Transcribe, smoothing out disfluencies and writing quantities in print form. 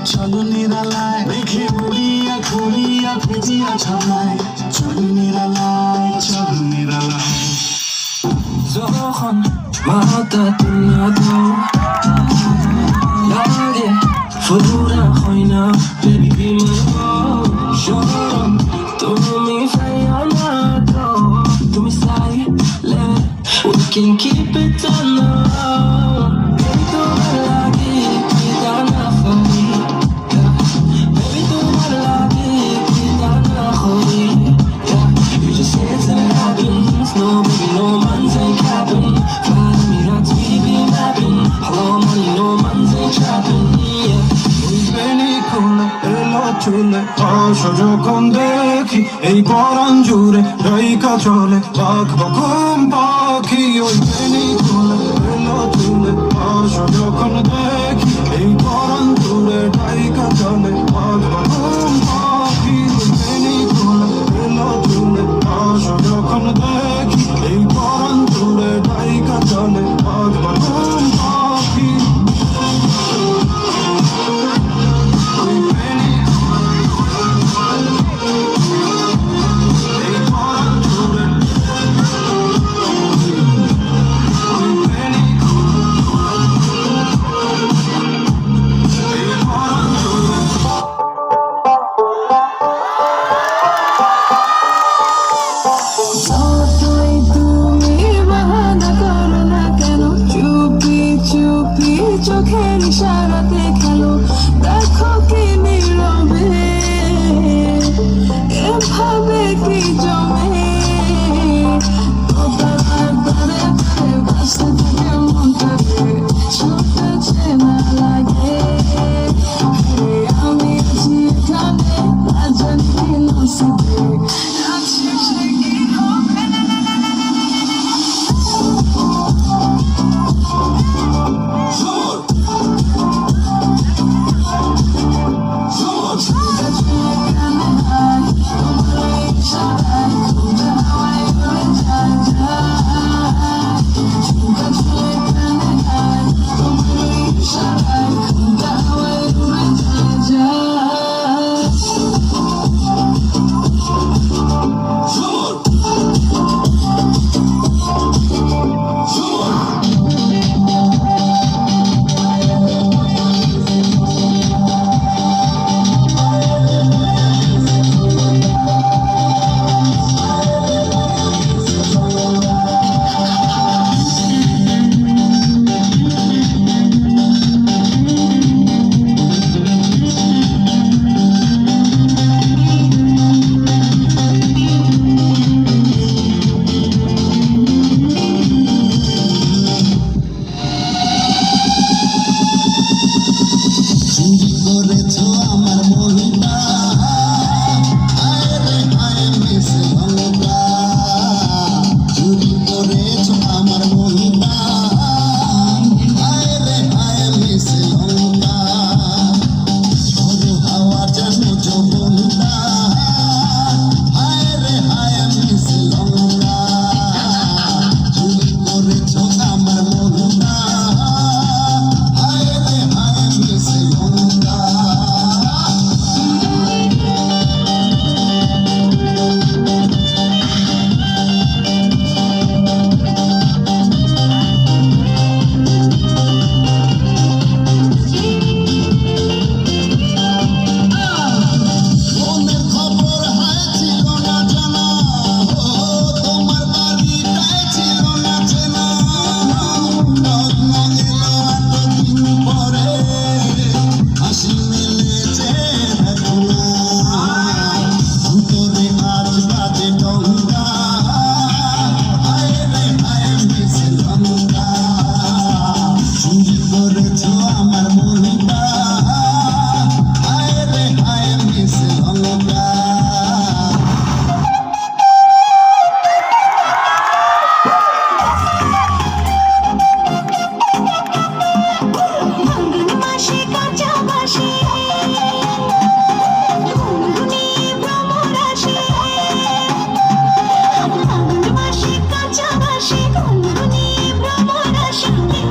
চলো নিরালায় দেখে উড়িয়া ঘুরিয়া ভিজিয়া ছড়ায় চলো নিরালায় চলো নিরালায় যখন মাথা তুলিয়া দাও লাগে ফুরা হয় না বেবি শরম তুমি ফাইয়া না তো তুমি চাইলে we can keep it alone baby তোমার লাগে কি জানা হই baby তোমার লাগে কি জানা হই you just say it's gonna happen no baby no man's ain't capping follow me that's we be mapping hello money no man's ain't trapping yeah বেনি খুলে এলো চুলে আসো যখন দেখি এই পরাণ জুড়ে রাইকা চলে পাখ বকুম পাখি ওই বেনি খুলে এলো চুলে আসো যখন দেখি এই পরাণ জুড়ে রাইকা চলে পাখ বকুম পাখি ওই বেনি খুলে এলো চুলে আসো যখন দেখি এই পরাণ জুড়ে রাইকা চলে পাখ বকুম পাখি চোখের ইশারাতে খেলো দেখো কি নীরবে এভাবে কি জমে বারে বারে বাসতে থাকে মনটাকে ছুটেছে না লাগে আমি আছি এখানে আজ জানি কি নসিবে আছি সে কি হবে করেছো আমার